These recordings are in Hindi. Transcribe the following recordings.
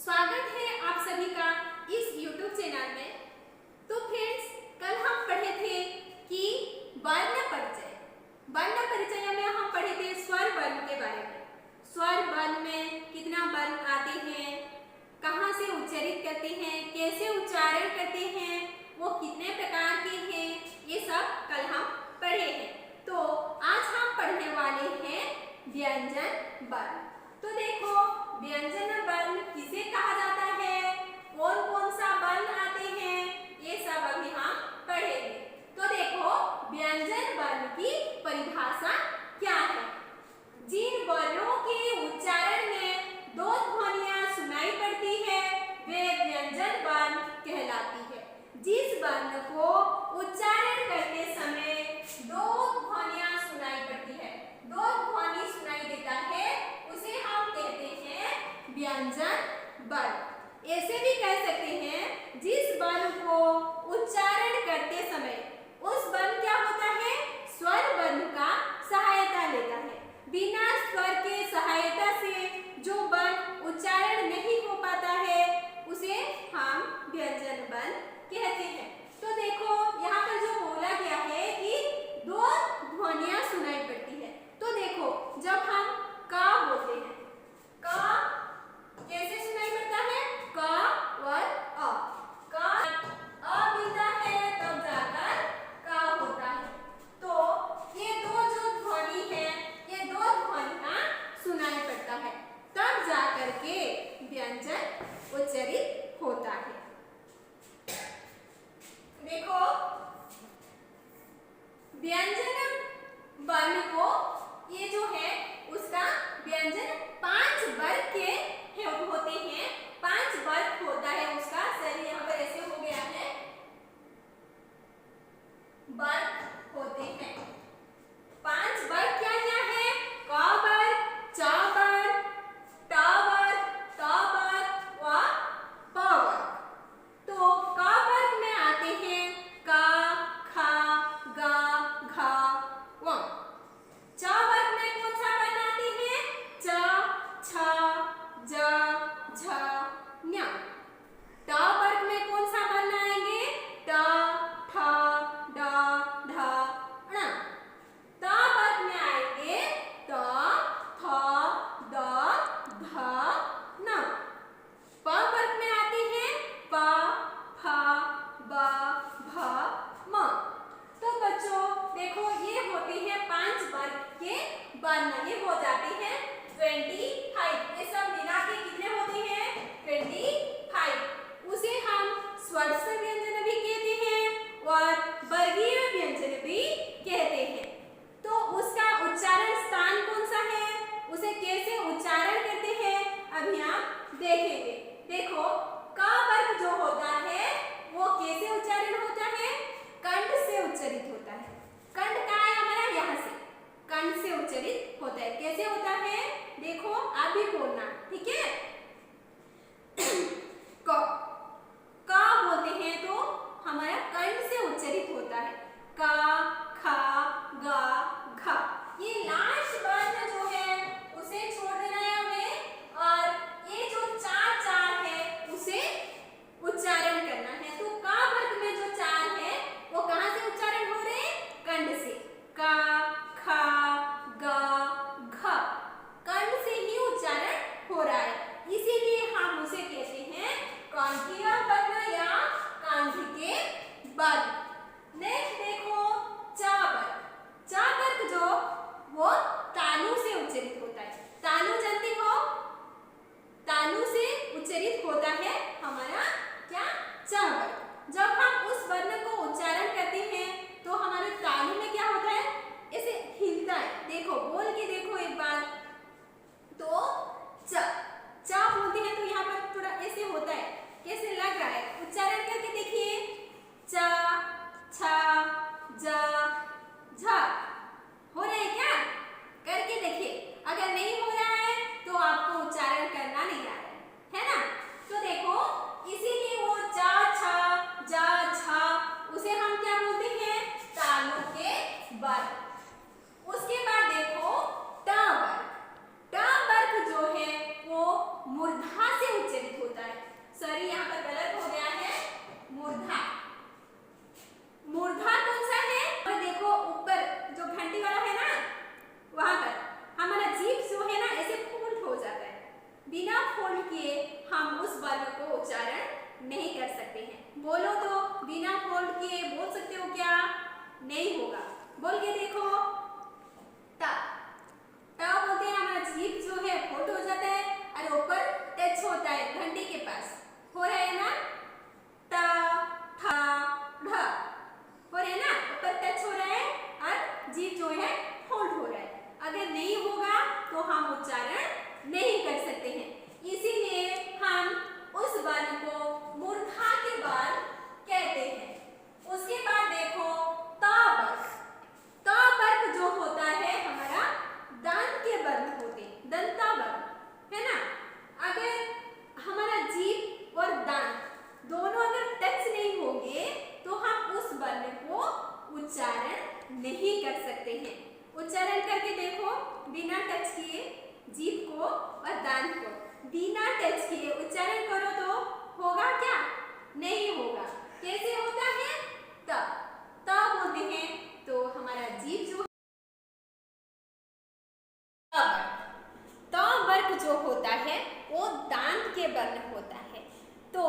स्वागत है आप सभी का इस YouTube चैनल में। तो फ्रेंड्स, कल हम पढ़े थे कि वर्ण परिचय। वर्ण परिचय में हम पढ़े थे स्वर वर्ण के बारे में। स्वर वर्ण में कितना वर्ण आते हैं, कहाँ से उच्चारित करते हैं, कैसे उच्चारण करते हैं, वो कितने प्रकार के हैं, ये सब कल हम पढ़े हैं। तो आज हम पढ़ने वाले हैं व्यंजन वर्ण। तो देखो, व्यंजन वर्ण किसे कहा जाता है, कौन कौन सा वर्ण आते हैं, ये सब अभी हम पढ़ेंगे। तो देखो, व्यंजन वर्ण की परिभाषा क्या है। जिन वर्णों के उच्चारण में दो ध्वनियां सुनाई पड़ती है वे व्यंजन वर्ण कहलाती है। जिस वर्ण को उच्चारण करते समय दो ध्वनियां सुनाई पड़ती है, दो ध्वनि सुनाई देता है, उसे हम कहते हैं व्यंजन वर्ण। ऐसे भी कह सकते हैं जिस वर्ण को उच्चारण करते समय उस वर्ण क्या होता है, स्वर वर्ण का सहायता लेता है। बिना स्वर के सहायता से जो वर्ण उच्चारण नहीं हो पाता है उसे हम व्यंजन वर्ण कहते हैं। तो देखो, यहाँ पर जो बोला गया है कि दो ध्वनियां सुनाई पड़ती है। तो देखो, जब हम का बोलते हैं, का कैसे सुनाई पड़ता है, का और अ। का अ मिलता है तब जाकर का होता है। तो ये दो जो ध्वनि है, ये दो ध्वनियां सुनाई पड़ता है, तब जाकर के व्यंजन उच्चारित होता है। देखो, व्यंजन वर्ण को ये जो है उसका व्यंजन 5 वर्ग के होते हैं। 5 वर्ग होता है उसका। सर यहाँ पर ऐसे हो गया है, वर्ग होते हैं। 5 वर्ग क्या क्या है, क वर्ग, च वर्ग, ट वर्ग, त वर्ग व प वर्ग। तो क वर्ग में आते हैं क, ख, ग, घ, व। च वर्ग में कौन सा वर्ण आते हैं, च, छ, ज, झ, ञ। ट वर्ग में कौन सा वर्ण आएंगे, ट, ठ, ड, ढ, ण। त वर्ग में आएंगे त, थ, द, ध, न। प वर्ग में आते हैं प, फ, ब, भ, म। तो बच्चों देखो, ये होते हैं 5 वर्ग के वर्ण। ये हो जाते हैं 25। ये सब मिला के कितने होते हैं, 25। उसे हम स्वर्थ व्यंजन भी कहते हैं और वर्गीय व्यंजन भी कहते हैं। तो उसका उच्चारण स्थान कौन सा है, उसे कैसे उच्चारण करते हैं, अभी आप देखेंगे। देखो, क वर्ग जो होता है वो कैसे उच्चारण होता है, कंठ से उच्चारित होता है। कंठ कहाँ है हमारा, यहाँ से कंठ से उच्चारित होता है। कैसे होता है, देखो आप भी बोलना, ठीक है। क बोलते हैं तो हमारा कंठ से उच्चारित होता है, क, ख, ग, घ। ये लास्ट वर्ण जो है उसे छोड़ देना है हमें, और ये जो चार है उसे उच्चारण करना है। तो क वर्ग में जो 4 है वो कहाँ से उच्चारण हो रहे हैं, कंठ से। क, ख, ग, घ, कंठ से ही उच्चारण हो रहा है। नहीं होगा। बोल के देखो, ट ट बोलते हैं हमारा जीभ जो है होठ हो जाता है और ऊपर टच होता है घंटी के पास, हो रहा है ना, ट ठ ढ हो रहा है ना, ऊपर टच हो रहा है और जीभ जो है होल्ड हो रहा है। अगर नहीं होगा तो हम उच्चारण नहीं कर सकते हैं, इसीलिए हम उस वर्ण को मूर्धा के वर्ण कहते हैं। उसके बाद देखो त वर्ग, त वर्ग जो होता है हमारा दांत के वर्ण होते हैं, दंता वर्ण है ना। अगर हमारा जीभ और दांत दोनों अगर टच नहीं होंगे तो हम उस वर्ण को उच्चारण नहीं कर सकते हैं। उच्चारण करके देखो, बिना टच किए जीभ को और दांत को बिना टच किए उच्चारण करो तो होगा क्या? नहीं होगा। कैसे होता है? त बोलते हैं तो हमारा जीभ जो त वर्ग जो होता है वो दांत के वर्ण होता है। तो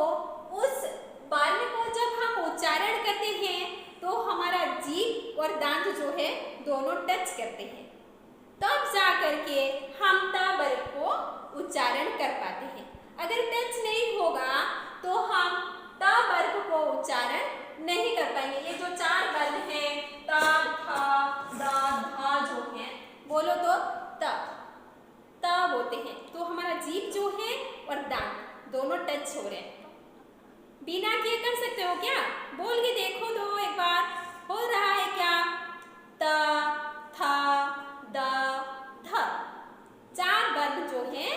उस वर्ण को जब हम उच्चारण करते हैं तो हमारा जीभ और दांत जो है दोनों टच करते हैं, तब जा करके हम त वर्ग को उच्चारण कर पाते हैं। अगर टच नहीं होगा तो हम त वर्ग को उच्चारण नहीं कर पाएंगे। ये जो चार वर्ण हैं त, थ, द, ध जो हैं, बोलो तो त बोलते हैं। तो हमारा जीभ जो है और दांत दोनों टच हो रहे हैं। बिना किए कर सकते हो क्या? बोल के देखो तो एक बार, हो रहा है क्या? त, थ, द, ध चार वर्ण जो है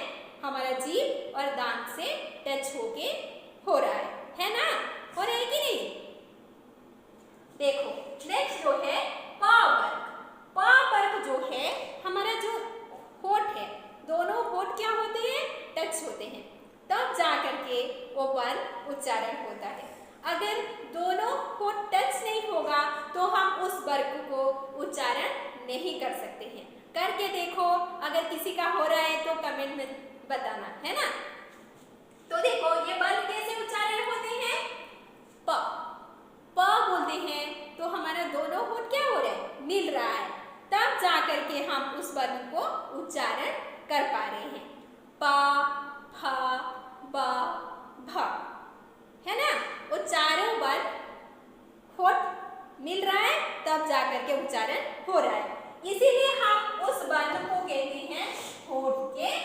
हमारा जीभ और दांत से टच होके हो रहा है ना? हो रहा है कि नहीं? देखो नेक्स्ट जो है प वर्ग। प वर्ग जो है हमारा जो होठ है, दोनों होठ क्या होते हैं? टच होते हैं, तब जा करके वो वर्ण उच्चारण होता है। अगर दोनों होठ टच नहीं होगा तो हम उस वर्ग को उच्चारण नहीं कर सकते हैं। करके देखो, अगर किसी का हो रहा है तो कमेंट में बताना, है ना। तो देखो ये वर्ण कैसे उच्चारण होते हैं? प बोलते हैं तो हमारा दोनों होठ क्या हो रहे हैं? मिल रहा है, तब जा करके हम उस वर्ण को उच्चारण कर पा रहे हैं। प, फ, ब, भ, है ना। वो चारों वर्ण होठ मिल रहा है तब जा करके उच्चारण हो रहा है, इसीलिए हम उस वर्ण को कहते हैं होठ के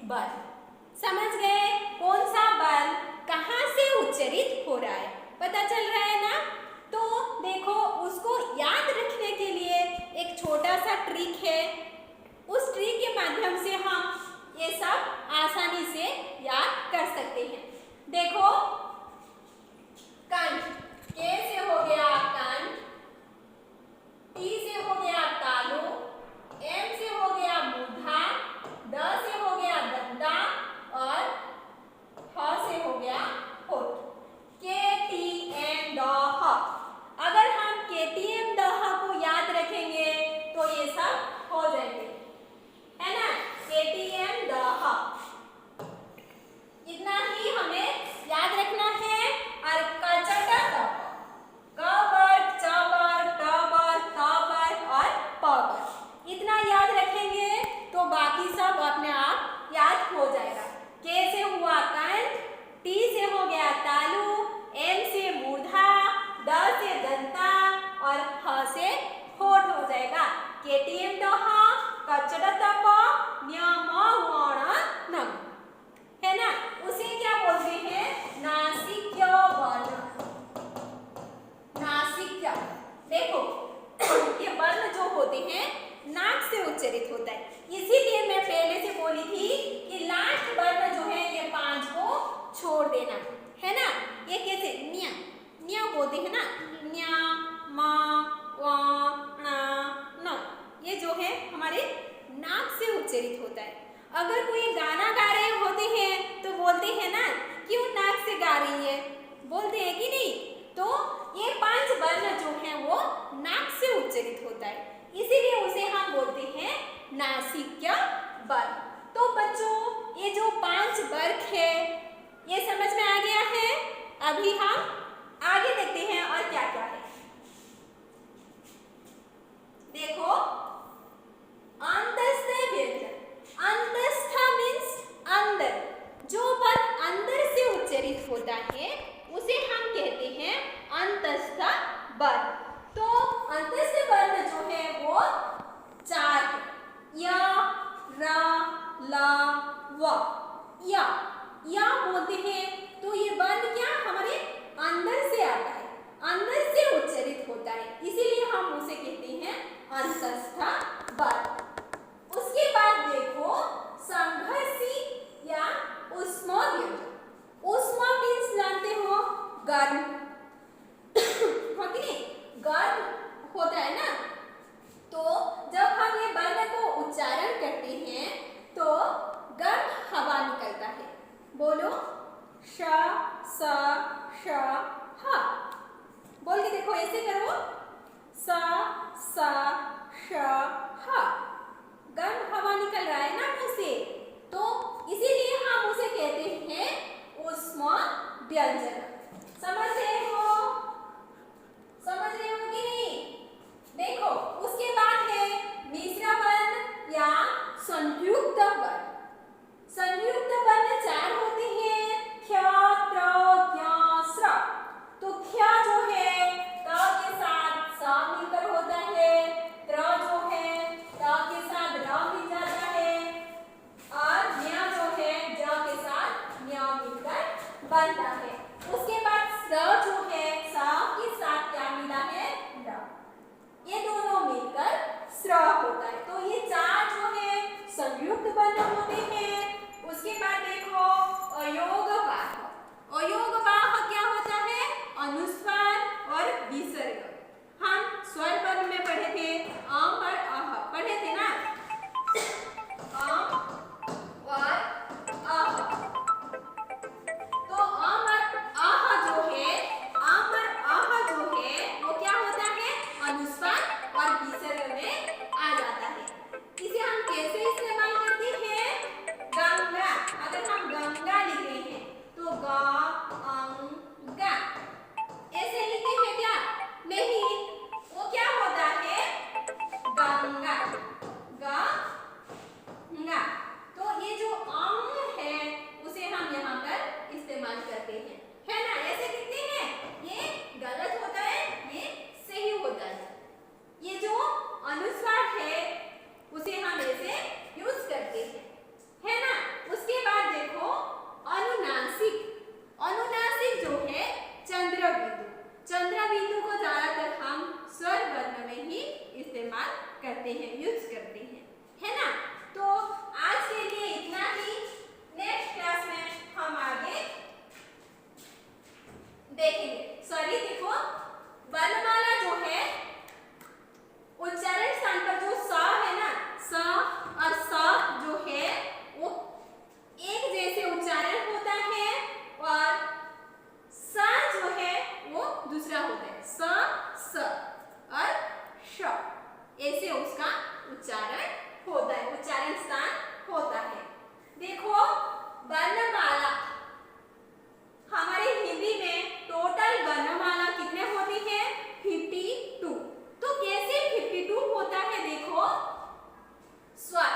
वर्ण। समझ गए कौन सा वर्ण कहाँ से उच्चारित हो रहा है? पता चल रहा है ना। तो देखो उसको याद रखने के लिए एक छोटा सा ट्रिक है, उस ट्रिक के माध्यम से हम ये सब आसानी से याद कर सकते हैं। देखो कंठ, के से हो गया कंठ, टी से हो गया तालु, एम से हो गया मूर्धा, द से हो गया दंता और ह से हो गया होठ। के टी एम द ह। अगर हम के टी एम द ह को याद रखेंगे तो ये सब हो जाएंगे, है ना। के टी एम द ह इतना ही हमें याद रखना है। और क च ट क क वर्ग, च वर्ग, ट वर्ग, थ वर्ग और प वर्ग, इतना याद रखेंगे तो बाकी सब अपने आप याद हो जाएगा। के से हुआ कंठ, टी से हो गया तालु, एम से मूर्धा, द से दंता और ह से होठ हो जाएगा। के टी एम द ह, क च ट त प, न्य म ण न, है ना। उसे क्या बोलते हैं? नासिक्य वर्ण। नासिक्य, देखो ये वर्ण जो होते हैं नाक से उच्चारित होता है, इसीलिए मैं पहले से बोली थी कि लास्ट वर्ण जो है ये 5 को छोड़ देना, है ना। ये कैसे? न्या, न्या बोलते हैं ना, न्या, मा, वा, ना, न, ये जो है हमारे नाक से उच्चारित होता है। अगर कोई गाना गा रहे होते हैं तो बोलते हैं ना, क्यों नाक से गा रही है, बोलते हैं कि नहीं। तो ये 5 वर्ण जो हैं वो नाक से उच्चारित होता है, इसीलिए उसे हम बोलते हैं नासिक्य वर्ण। तो बच्चों ये जो 5 वर्ग है ये समझ में आ गया है। अभी हम आगे देखते हैं और क्या क्या है। षष्ठ वर्ण। उसके बाद देखो संघर्षी या ऊष्मा व्यंजन। ऊष्मा मीन्स जानते हो गर्म, हो कि नहीं, गर्म होता है ना। तो जब हम ये वर्ण को उच्चारण करते हैं तो गर्म हवा निकलता है। बोलो श स श ह। बोल के देखो, ऐसे करो स स श ह। गर्म हवा निकल रहा है ना मुंह से, तो इसीलिए हम उसे कहते हैं ऊष्मा व्यंजन। समझ रहे हो? समझ रहे हो कि नहीं? देखो उसके बाद है मिश्र वर्ण या संयुक्त वर्ण। संयुक्त वर्ण 4 होते हैं, क्ष त्र ज्ञ स्र। तो क्ष जो है क के साथ स मिलकर होता है, त्र जो है त के साथ र मिल जाता है, और ज्ञ जो है ज के साथ ञ मिलकर बनता है। उसके बाद स्र जो है स के साथ क्या मिला है, र। ये दोनों मिलकर स्र होता है। तो ये 4 जो है संयुक्त वर्ण होते हैं। उसके बाद देखो अयोगवाह। अयोगवाह क्या होता है, अनुस्वार और विसर्ग। हम स्वर वर्ण में पढ़े थे, अम और अह पढ़े थे ना, अम और अह। तो अम और अह जो है, अम और अह जो है वो क्या होता है, अनुस्वार और विसर्ग में आ जाता है। इसे हम कैसे इस्तेमाल करते हैं, गंगा। अगर हम गंगा लिख रहे हैं तो ग अंग गा, ऐसे लिखते हैं क्या, नहीं, वो क्या होता है, गंगा गंगा। तो ये जो अंग है उसे हम यहाँ पर इस्तेमाल करते हैं, है ना। ऐसे लिखते हैं, ये गलत होता है, ये सही होता है। ये जो अनुस्वार है उसे हम ऐसे यूज करते हैं, है ना। उसके बाद देखो अनुनासिक। अनुनासिक जो है चंद्र बिंदु। चंद्र बिंदु को ज्यादातर हम स्वर वर्ण में ही इस्तेमाल करते हैं, यूज करते हैं, है ना। तो आज के लिए इतना ही। नेक्स्ट क्लास में हम आगे देखेंगे। सॉरी देखो, वर्णमाला जो है उच्चारण स्थान पर जो स है ना, स और स जो है वो एक जैसे उच्चारण होता है, और स जो है वो दूसरा होता है। स और श ऐसे उसका उच्चारण होता है, उच्चारण स्थान होता है। देखो वर्णमाला, हमारे हिंदी में टोटल वर्णमाला कितने होती है, 52। तो कैसे 52 होता है, देखो स्वर